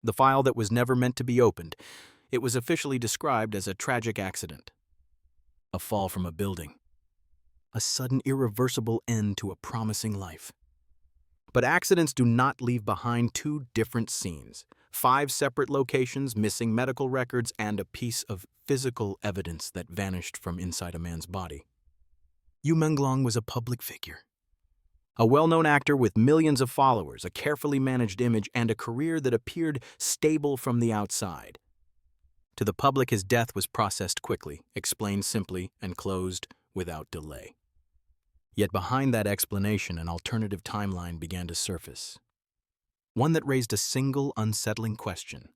the file that was never meant to be opened. It was officially described as a tragic accident, a fall from a building, a sudden irreversible end to a promising life. But accidents do not leave behind two different scenes, 5 separate locations, missing medical records, and a piece of physical evidence that vanished from inside a man's body. Yu Menglong was a public figure, a well-known actor with millions of followers, a carefully managed image, and a career that appeared stable from the outside. To the public, his death was processed quickly, explained simply, and closed without delay. Yet behind that explanation, an alternative timeline began to surface, one that raised a single unsettling question.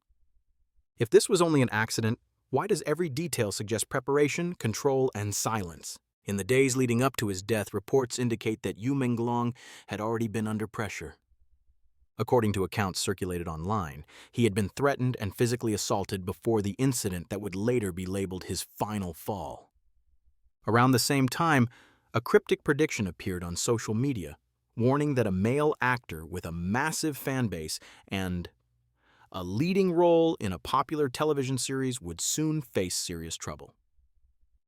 If this was only an accident, why does every detail suggest preparation, control, and silence? In the days leading up to his death, reports indicate that Yu Menglong had already been under pressure. According to accounts circulated online, he had been threatened and physically assaulted before the incident that would later be labeled his final fall. Around the same time, a cryptic prediction appeared on social media, warning that a male actor with a massive fan base and a leading role in a popular television series would soon face serious trouble.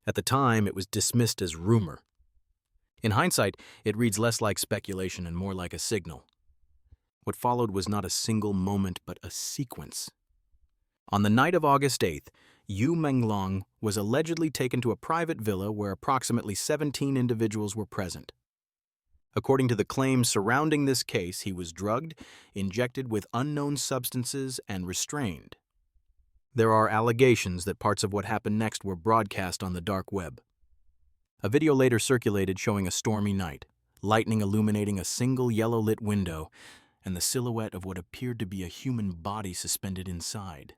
At the time, it was dismissed as rumor. In hindsight, it reads less like speculation and more like a signal. What followed was not a single moment, but a sequence. On the night of August 8th, Yu Menglong was allegedly taken to a private villa where approximately 17 individuals were present. According to the claims surrounding this case, he was drugged, injected with unknown substances, and restrained. There are allegations that parts of what happened next were broadcast on the dark web. A video later circulated showing a stormy night, lightning illuminating a single yellow-lit window, and the silhouette of what appeared to be a human body suspended inside.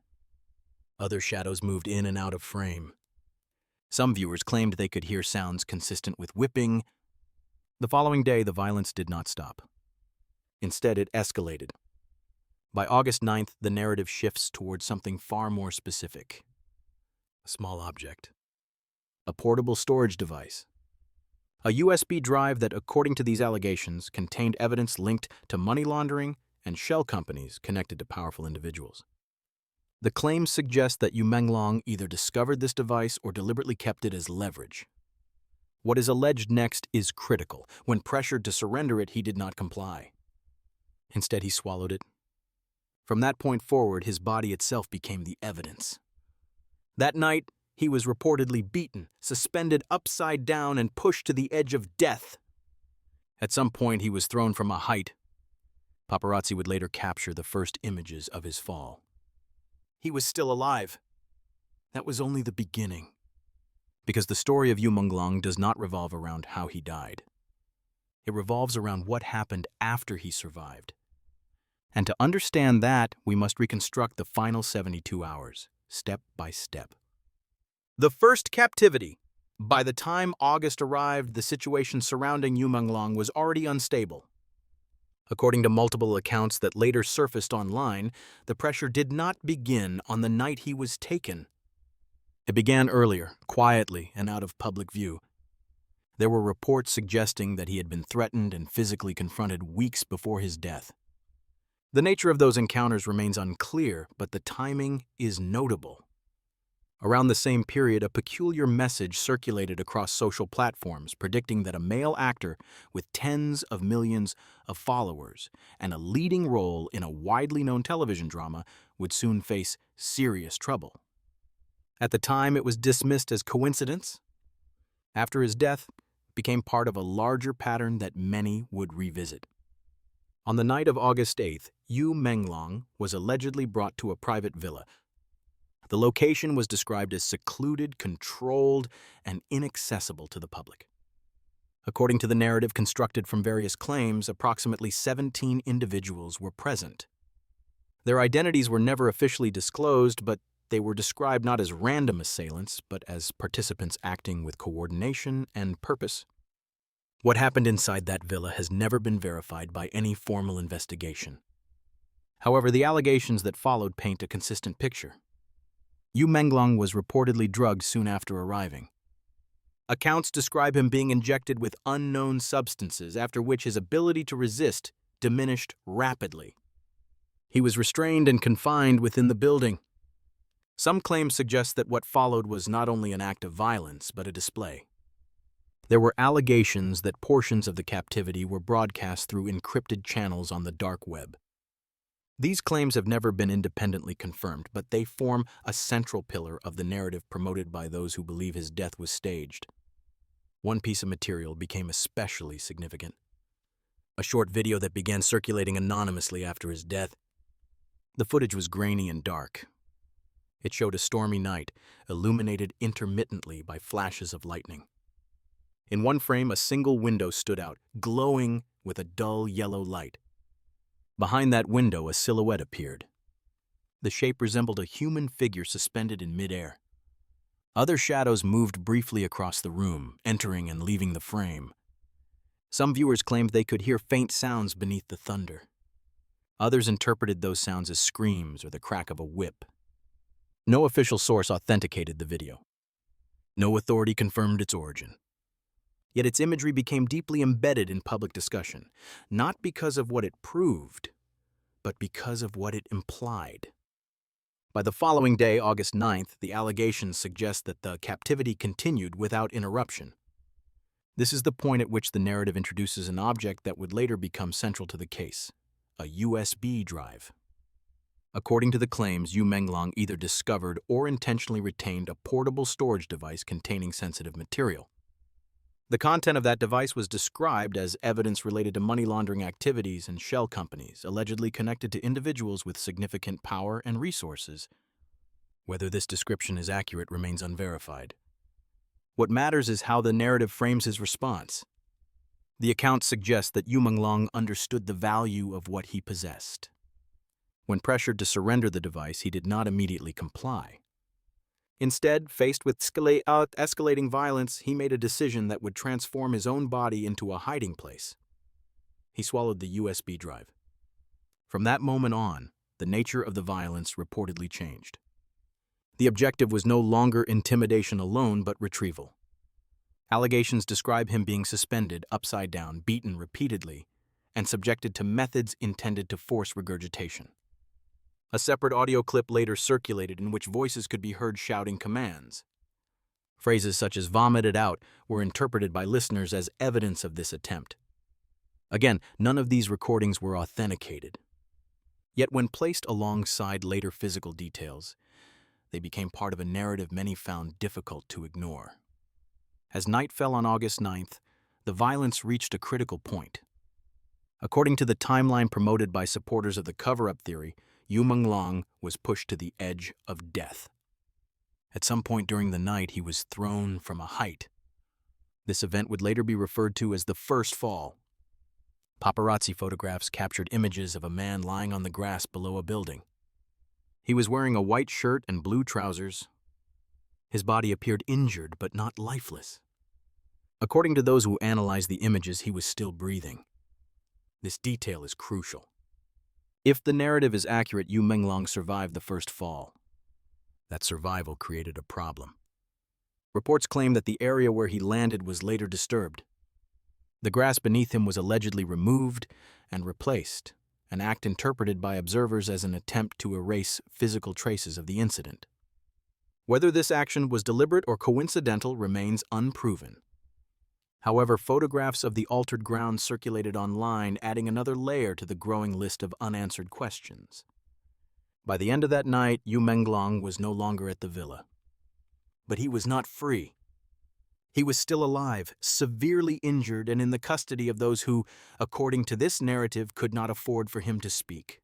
Other shadows moved in and out of frame. Some viewers claimed they could hear sounds consistent with whipping. The following day, the violence did not stop. Instead, it escalated. By August 9th, the narrative shifts towards something far more specific. A small object. A portable storage device. A USB drive that, according to these allegations, contained evidence linked to money laundering and shell companies connected to powerful individuals. The claims suggest that Yu Menglong either discovered this device or deliberately kept it as leverage. What is alleged next is critical. When pressured to surrender it, he did not comply. Instead, he swallowed it. From that point forward, his body itself became the evidence. That night, he was reportedly beaten, suspended upside down, and pushed to the edge of death. At some point, he was thrown from a height. Paparazzi would later capture the first images of his fall. He was still alive. That was only the beginning. Because the story of Yu Menglong does not revolve around how he died. It revolves around what happened after he survived. And to understand that, we must reconstruct the final 72 hours, step by step. The first captivity. By the time August arrived, the situation surrounding Yu Menglong was already unstable. According to multiple accounts that later surfaced online, the pressure did not begin on the night he was taken. It began earlier, quietly and out of public view. There were reports suggesting that he had been threatened and physically confronted weeks before his death. The nature of those encounters remains unclear, but the timing is notable. Around the same period, a peculiar message circulated across social platforms predicting that a male actor with tens of millions of followers and a leading role in a widely known television drama would soon face serious trouble. At the time, it was dismissed as coincidence. After his death, it became part of a larger pattern that many would revisit. On the night of August 8th, Yu Menglong was allegedly brought to a private villa. The location was described as secluded, controlled, and inaccessible to the public. According to the narrative constructed from various claims, approximately 17 individuals were present. Their identities were never officially disclosed, but they were described not as random assailants, but as participants acting with coordination and purpose. What happened inside that villa has never been verified by any formal investigation. However, the allegations that followed paint a consistent picture. Yu Menglong was reportedly drugged soon after arriving. Accounts describe him being injected with unknown substances, after which his ability to resist diminished rapidly. He was restrained and confined within the building. Some claims suggest that what followed was not only an act of violence, but a display. There were allegations that portions of the captivity were broadcast through encrypted channels on the dark web. These claims have never been independently confirmed, but they form a central pillar of the narrative promoted by those who believe his death was staged. One piece of material became especially significant. A short video that began circulating anonymously after his death. The footage was grainy and dark. It showed a stormy night, illuminated intermittently by flashes of lightning. In one frame, a single window stood out, glowing with a dull yellow light. Behind that window, a silhouette appeared. The shape resembled a human figure suspended in midair. Other shadows moved briefly across the room, entering and leaving the frame. Some viewers claimed they could hear faint sounds beneath the thunder. Others interpreted those sounds as screams or the crack of a whip. No official source authenticated the video. No authority confirmed its origin. Yet its imagery became deeply embedded in public discussion, not because of what it proved, but because of what it implied. By the following day, August 9th, the allegations suggest that the captivity continued without interruption. This is the point at which the narrative introduces an object that would later become central to the case, a USB drive. According to the claims, Yu Menglong either discovered or intentionally retained a portable storage device containing sensitive material. The content of that device was described as evidence related to money laundering activities and shell companies, allegedly connected to individuals with significant power and resources. Whether this description is accurate remains unverified. What matters is how the narrative frames his response. The account suggests that Yu Menglong understood the value of what he possessed. When pressured to surrender the device, he did not immediately comply. Instead, faced with escalating violence, he made a decision that would transform his own body into a hiding place. He swallowed the USB drive. From that moment on, the nature of the violence reportedly changed. The objective was no longer intimidation alone, but retrieval. Allegations describe him being suspended upside down, beaten repeatedly, and subjected to methods intended to force regurgitation. A separate audio clip later circulated in which voices could be heard shouting commands. Phrases such as "vomited out" were interpreted by listeners as evidence of this attempt. Again, none of these recordings were authenticated. Yet when placed alongside later physical details, they became part of a narrative many found difficult to ignore. As night fell on August 9th, the violence reached a critical point. According to the timeline promoted by supporters of the cover-up theory, Yu Menglong was pushed to the edge of death. At some point during the night, he was thrown from a height. This event would later be referred to as the first fall. Paparazzi photographs captured images of a man lying on the grass below a building. He was wearing a white shirt and blue trousers. His body appeared injured but not lifeless. According to those who analyzed the images, he was still breathing. This detail is crucial. If the narrative is accurate, Yu Menglong survived the first fall. That survival created a problem. Reports claim that the area where he landed was later disturbed. The grass beneath him was allegedly removed and replaced, an act interpreted by observers as an attempt to erase physical traces of the incident. Whether this action was deliberate or coincidental remains unproven. However, photographs of the altered ground circulated online, adding another layer to the growing list of unanswered questions. By the end of that night, Yu Menglong was no longer at the villa. But he was not free. He was still alive, severely injured, and in the custody of those who, according to this narrative, could not afford for him to speak.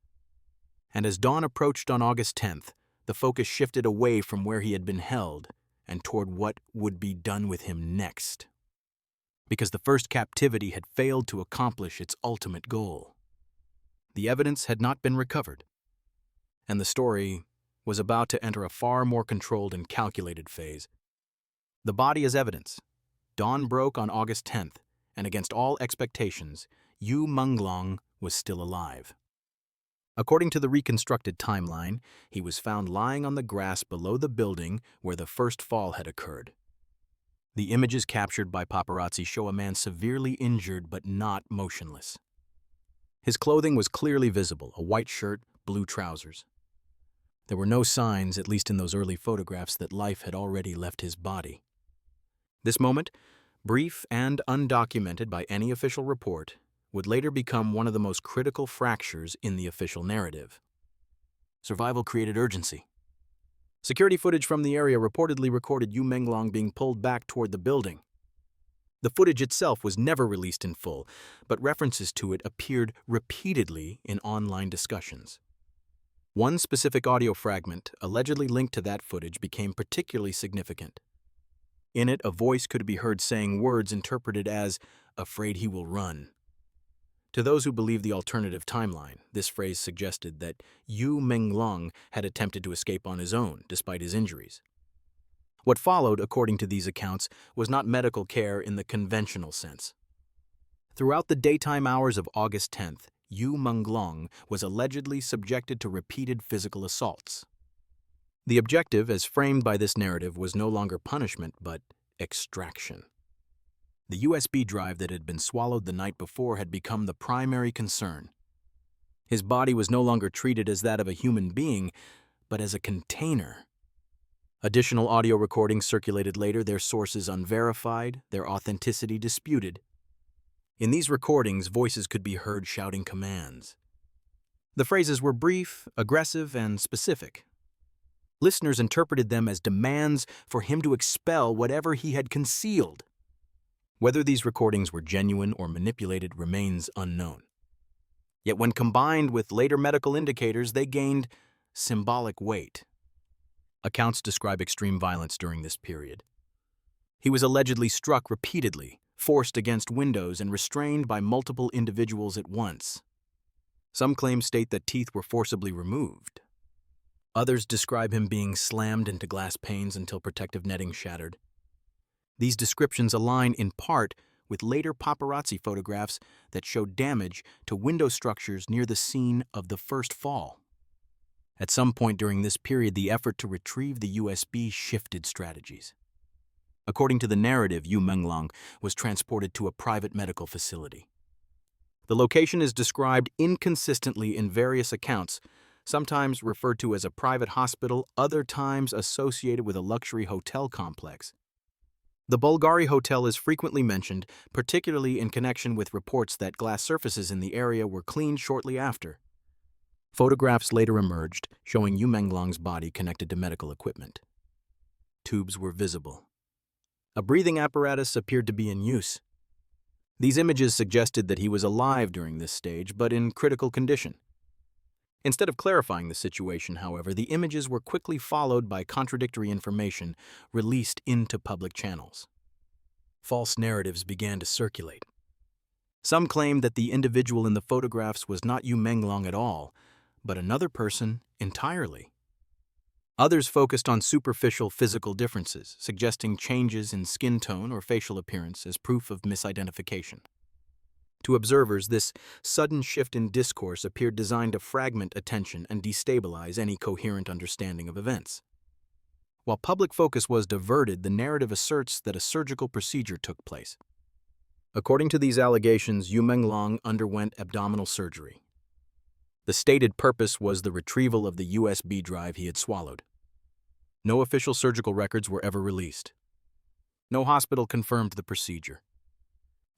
And as dawn approached on August 10th, the focus shifted away from where he had been held and toward what would be done with him next. Because the first captivity had failed to accomplish its ultimate goal. The evidence had not been recovered, and the story was about to enter a far more controlled and calculated phase. The body as evidence. Dawn broke on August 10th, and against all expectations, Yu Menglong was still alive. According to the reconstructed timeline, he was found lying on the grass below the building where the first fall had occurred. The images captured by paparazzi show a man severely injured but not motionless. His clothing was clearly visible, a white shirt, blue trousers. There were no signs, at least in those early photographs, that life had already left his body. This moment, brief and undocumented by any official report, would later become one of the most critical fractures in the official narrative. Survival created urgency. Security footage from the area reportedly recorded Yu Menglong being pulled back toward the building. The footage itself was never released in full, but references to it appeared repeatedly in online discussions. One specific audio fragment, allegedly linked to that footage, became particularly significant. In it, a voice could be heard saying words interpreted as, "afraid he will run." To those who believe the alternative timeline, this phrase suggested that Yu Menglong had attempted to escape on his own, despite his injuries. What followed, according to these accounts, was not medical care in the conventional sense. Throughout the daytime hours of August 10th, Yu Menglong was allegedly subjected to repeated physical assaults. The objective, as framed by this narrative, was no longer punishment, but extraction. The USB drive that had been swallowed the night before had become the primary concern. His body was no longer treated as that of a human being, but as a container. Additional audio recordings circulated later, their sources unverified, their authenticity disputed. In these recordings, voices could be heard shouting commands. The phrases were brief, aggressive, and specific. Listeners interpreted them as demands for him to expel whatever he had concealed. Whether these recordings were genuine or manipulated remains unknown. Yet when combined with later medical indicators, they gained symbolic weight. Accounts describe extreme violence during this period. He was allegedly struck repeatedly, forced against windows, and restrained by multiple individuals at once. Some claims state that teeth were forcibly removed. Others describe him being slammed into glass panes until protective netting shattered. These descriptions align in part with later paparazzi photographs that showed damage to window structures near the scene of the first fall. At some point during this period, the effort to retrieve the USB shifted strategies. According to the narrative, Yu Menglong was transported to a private medical facility. The location is described inconsistently in various accounts, sometimes referred to as a private hospital, other times associated with a luxury hotel complex. The Bulgari Hotel is frequently mentioned, particularly in connection with reports that glass surfaces in the area were cleaned shortly after. Photographs later emerged, showing Yu Menglong's body connected to medical equipment. Tubes were visible. A breathing apparatus appeared to be in use. These images suggested that he was alive during this stage, but in critical condition. Instead of clarifying the situation, however, the images were quickly followed by contradictory information released into public channels. False narratives began to circulate. Some claimed that the individual in the photographs was not Yu Menglong at all, but another person entirely. Others focused on superficial physical differences, suggesting changes in skin tone or facial appearance as proof of misidentification. To observers, this sudden shift in discourse appeared designed to fragment attention and destabilize any coherent understanding of events. While public focus was diverted, the narrative asserts that a surgical procedure took place. According to these allegations, Yu Menglong underwent abdominal surgery. The stated purpose was the retrieval of the USB drive he had swallowed. No official surgical records were ever released. No hospital confirmed the procedure.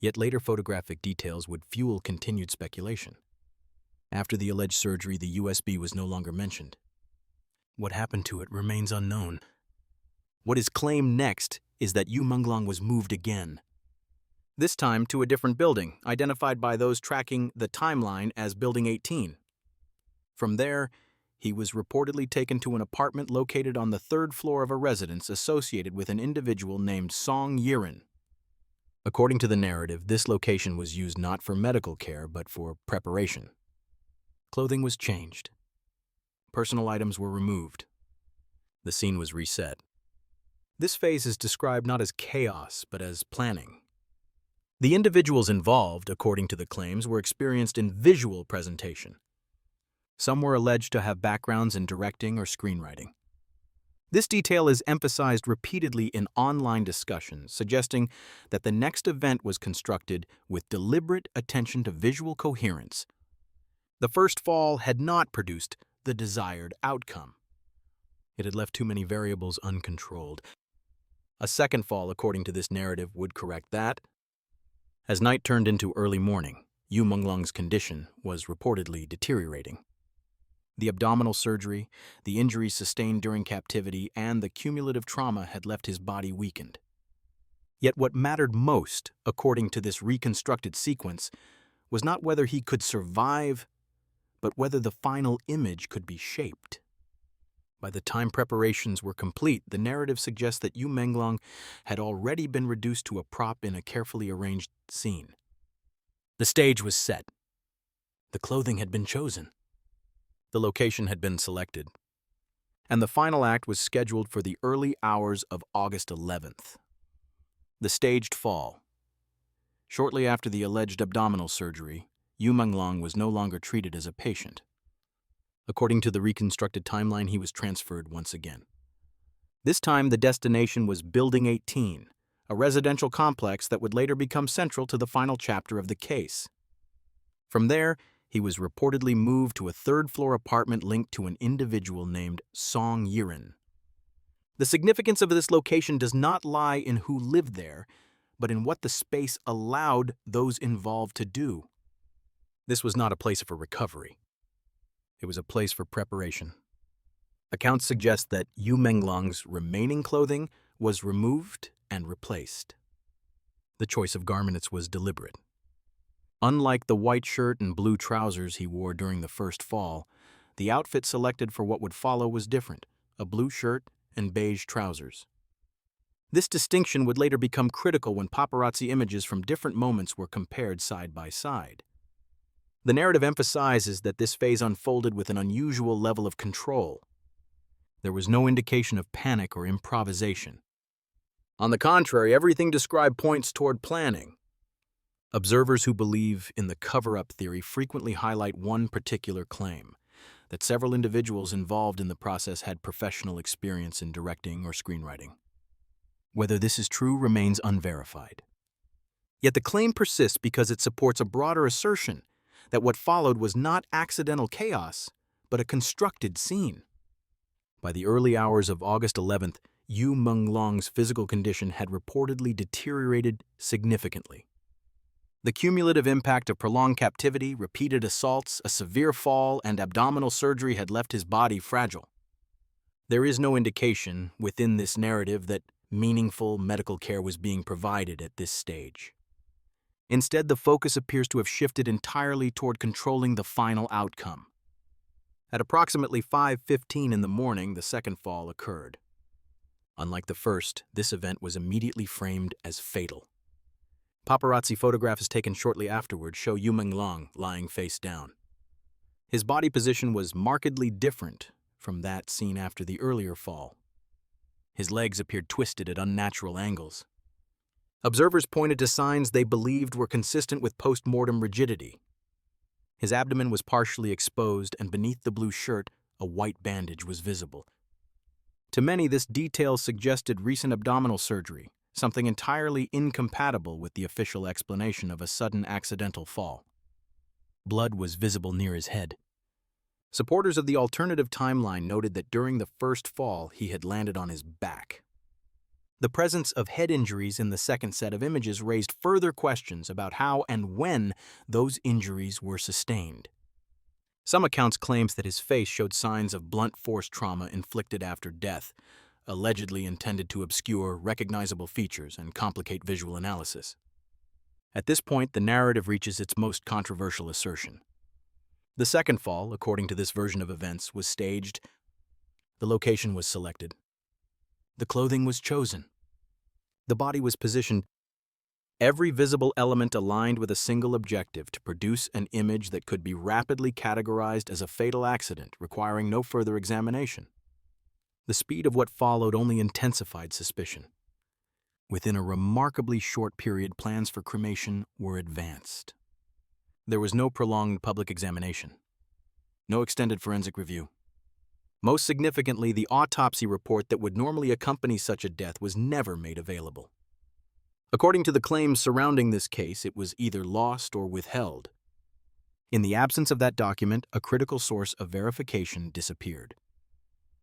Yet later photographic details would fuel continued speculation. After the alleged surgery, the USB was no longer mentioned. What happened to it remains unknown. What is claimed next is that Yu Menglong was moved again. This time to a different building, identified by those tracking the timeline as Building 18. From there, he was reportedly taken to an apartment located on the third floor of a residence associated with an individual named Song Yiren. According to the narrative, this location was used not for medical care, but for preparation. Clothing was changed. Personal items were removed. The scene was reset. This phase is described not as chaos, but as planning. The individuals involved, according to the claims, were experienced in visual presentation. Some were alleged to have backgrounds in directing or screenwriting. This detail is emphasized repeatedly in online discussions, suggesting that the next event was constructed with deliberate attention to visual coherence. The first fall had not produced the desired outcome. It had left too many variables uncontrolled. A second fall, according to this narrative, would correct that. As night turned into early morning, Yu Menglong's condition was reportedly deteriorating. The abdominal surgery, the injuries sustained during captivity, and the cumulative trauma had left his body weakened. Yet what mattered most, according to this reconstructed sequence, was not whether he could survive, but whether the final image could be shaped. By the time preparations were complete, the narrative suggests that Yu Menglong had already been reduced to a prop in a carefully arranged scene. The stage was set. The clothing had been chosen. The location had been selected. And the final act was scheduled for the early hours of August 11th. The staged fall. Shortly after the alleged abdominal surgery, Yu Menglong was no longer treated as a patient. According to the reconstructed timeline, he was transferred once again. This time, the destination was Building 18, a residential complex that would later become central to the final chapter of the case. From there, he was reportedly moved to a third-floor apartment linked to an individual named Song Yiren. The significance of this location does not lie in who lived there, but in what the space allowed those involved to do. This was not a place for recovery. It was a place for preparation. Accounts suggest that Yu Menglong's remaining clothing was removed and replaced. The choice of garments was deliberate. Unlike the white shirt and blue trousers he wore during the first fall, the outfit selected for what would follow was different: a blue shirt and beige trousers. This distinction would later become critical when paparazzi images from different moments were compared side by side. The narrative emphasizes that this phase unfolded with an unusual level of control. There was no indication of panic or improvisation. On the contrary, everything described points toward planning. Observers who believe in the cover-up theory frequently highlight one particular claim: that several individuals involved in the process had professional experience in directing or screenwriting. Whether this is true remains unverified. Yet the claim persists because it supports a broader assertion that what followed was not accidental chaos, but a constructed scene. By the early hours of August 11th, Yu Menglong's physical condition had reportedly deteriorated significantly. The cumulative impact of prolonged captivity, repeated assaults, a severe fall, and abdominal surgery had left his body fragile. There is no indication within this narrative that meaningful medical care was being provided at this stage. Instead, the focus appears to have shifted entirely toward controlling the final outcome. At approximately 5:15 in the morning, the second fall occurred. Unlike the first, this event was immediately framed as fatal. Paparazzi photographs taken shortly afterward show Yu Menglong lying face down. His body position was markedly different from that seen after the earlier fall. His legs appeared twisted at unnatural angles. Observers pointed to signs they believed were consistent with post-mortem rigidity. His abdomen was partially exposed, and beneath the blue shirt, a white bandage was visible. To many, this detail suggested recent abdominal surgery, something entirely incompatible with the official explanation of a sudden accidental fall. Blood was visible near his head. Supporters of the alternative timeline noted that during the first fall, he had landed on his back. The presence of head injuries in the second set of images raised further questions about how and when those injuries were sustained. Some accounts claim that his face showed signs of blunt force trauma inflicted after death, allegedly intended to obscure recognizable features and complicate visual analysis. At this point, the narrative reaches its most controversial assertion. The second fall, according to this version of events, was staged. The location was selected. The clothing was chosen. The body was positioned. Every visible element aligned with a single objective: to produce an image that could be rapidly categorized as a fatal accident, requiring no further examination. The speed of what followed only intensified suspicion. Within a remarkably short period, plans for cremation were advanced. There was no prolonged public examination. No extended forensic review. Most significantly, the autopsy report that would normally accompany such a death was never made available. According to the claims surrounding this case, it was either lost or withheld. In the absence of that document, a critical source of verification disappeared.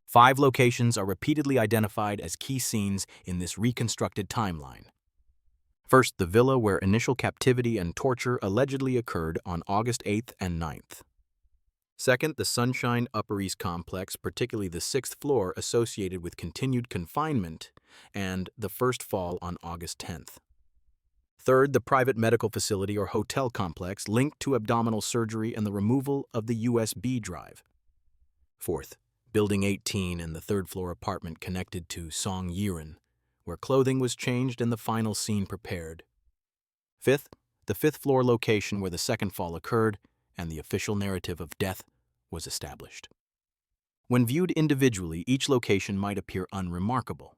5 locations are repeatedly identified as key scenes in this reconstructed timeline. First, the villa where initial captivity and torture allegedly occurred on August 8th and 9th. Second, the Sunshine Upper East complex, particularly the 6th floor associated with continued confinement, and the first fall on August 10th. Third, the private medical facility or hotel complex linked to abdominal surgery and the removal of the USB drive. Fourth, Building 18 and the 3rd floor apartment connected to Song Yiren, where clothing was changed and the final scene prepared. Fifth, the 5th floor location where the second fall occurred and the official narrative of death was established. When viewed individually, each location might appear unremarkable.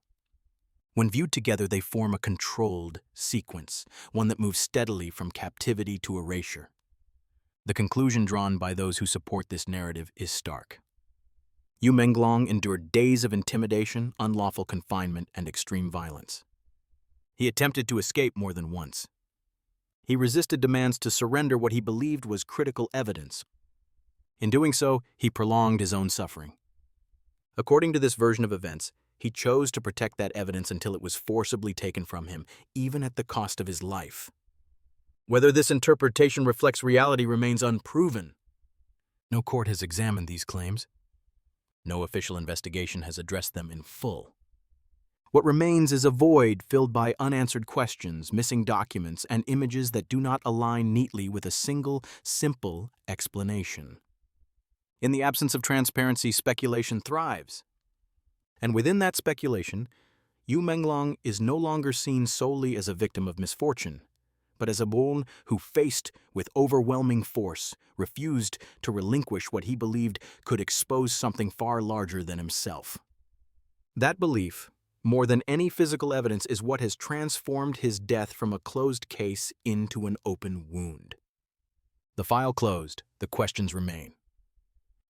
When viewed together, they form a controlled sequence, one that moves steadily from captivity to erasure. The conclusion drawn by those who support this narrative is stark. Yu Menglong endured days of intimidation, unlawful confinement, and extreme violence. He attempted to escape more than once. He resisted demands to surrender what he believed was critical evidence. In doing so, he prolonged his own suffering. According to this version of events, he chose to protect that evidence until it was forcibly taken from him, even at the cost of his life. Whether this interpretation reflects reality remains unproven. No court has examined these claims. No official investigation has addressed them in full. What remains is a void filled by unanswered questions, missing documents, and images that do not align neatly with a single, simple explanation. In the absence of transparency, speculation thrives. And within that speculation, Yu Menglong is no longer seen solely as a victim of misfortune, but as a one who, faced with overwhelming force, refused to relinquish what he believed could expose something far larger than himself. That belief, more than any physical evidence, is what has transformed his death from a closed case into an open wound. The file closed, the questions remain.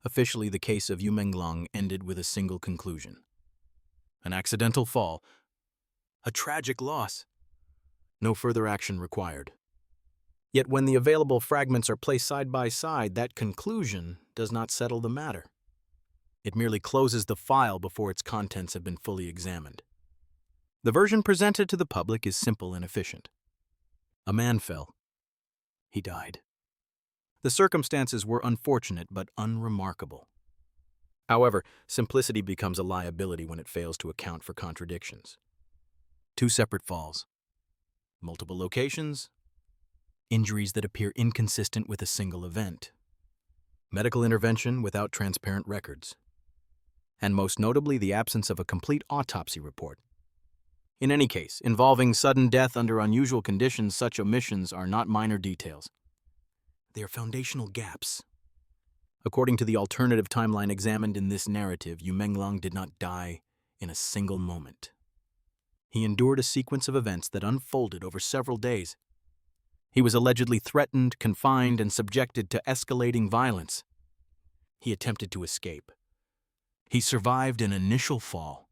Officially, the case of Yu Menglong ended with a single conclusion. An accidental fall. A tragic loss. No further action required. Yet when the available fragments are placed side by side, that conclusion does not settle the matter. It merely closes the file before its contents have been fully examined. The version presented to the public is simple and efficient. A man fell. He died. The circumstances were unfortunate but unremarkable. However, simplicity becomes a liability when it fails to account for contradictions. 2 separate falls. Multiple locations. Injuries that appear inconsistent with a single event. Medical intervention without transparent records. And most notably, the absence of a complete autopsy report. In any case, involving sudden death under unusual conditions, such omissions are not minor details. They are foundational gaps. According to the alternative timeline examined in this narrative, Yu Menglong did not die in a single moment. He endured a sequence of events that unfolded over several days. He was allegedly threatened, confined, and subjected to escalating violence. He attempted to escape. He survived an initial fall.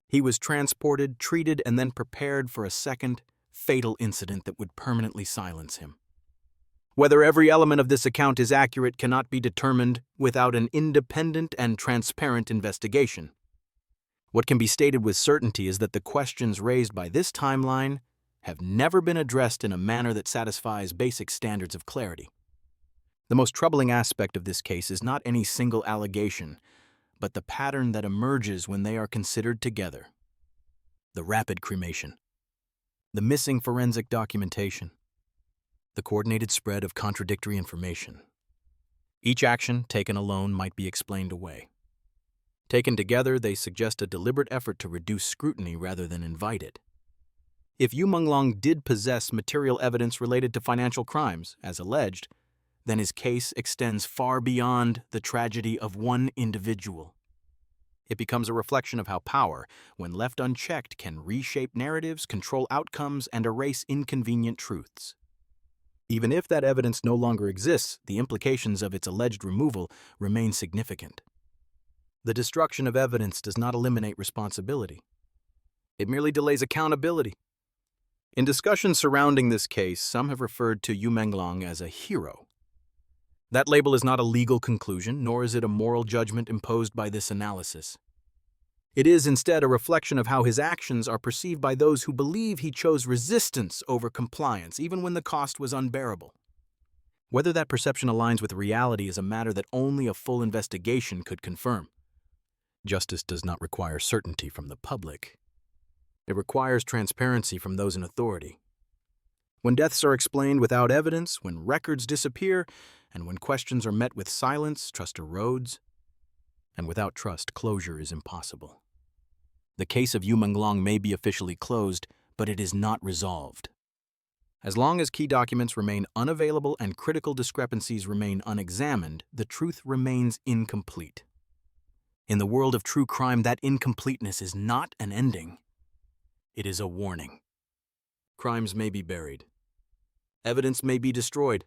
He was transported, treated, and then prepared for a second, fatal incident that would permanently silence him. Whether every element of this account is accurate cannot be determined without an independent and transparent investigation. What can be stated with certainty is that the questions raised by this timeline have never been addressed in a manner that satisfies basic standards of clarity. The most troubling aspect of this case is not any single allegation, but the pattern that emerges when they are considered together. The rapid cremation, the missing forensic documentation, the coordinated spread of contradictory information. Each action, taken alone, might be explained away. Taken together, they suggest a deliberate effort to reduce scrutiny rather than invite it. If Yu Menglong did possess material evidence related to financial crimes, as alleged, then his case extends far beyond the tragedy of one individual. It becomes a reflection of how power, when left unchecked, can reshape narratives, control outcomes, and erase inconvenient truths. Even if that evidence no longer exists, the implications of its alleged removal remain significant. The destruction of evidence does not eliminate responsibility. It merely delays accountability. In discussions surrounding this case, some have referred to Yu Menglong as a hero. That label is not a legal conclusion, nor is it a moral judgment imposed by this analysis. It is instead a reflection of how his actions are perceived by those who believe he chose resistance over compliance, even when the cost was unbearable. Whether that perception aligns with reality is a matter that only a full investigation could confirm. Justice does not require certainty from the public. It requires transparency from those in authority. When deaths are explained without evidence, when records disappear, and when questions are met with silence, trust erodes. And without trust, closure is impossible. The case of Yu Menglong may be officially closed, but it is not resolved. As long as key documents remain unavailable and critical discrepancies remain unexamined, the truth remains incomplete. In the world of true crime, that incompleteness is not an ending. It is a warning. Crimes may be buried. Evidence may be destroyed.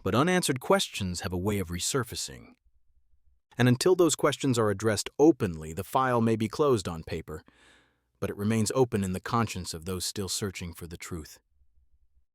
But unanswered questions have a way of resurfacing. And until those questions are addressed openly, the file may be closed on paper, but it remains open in the conscience of those still searching for the truth.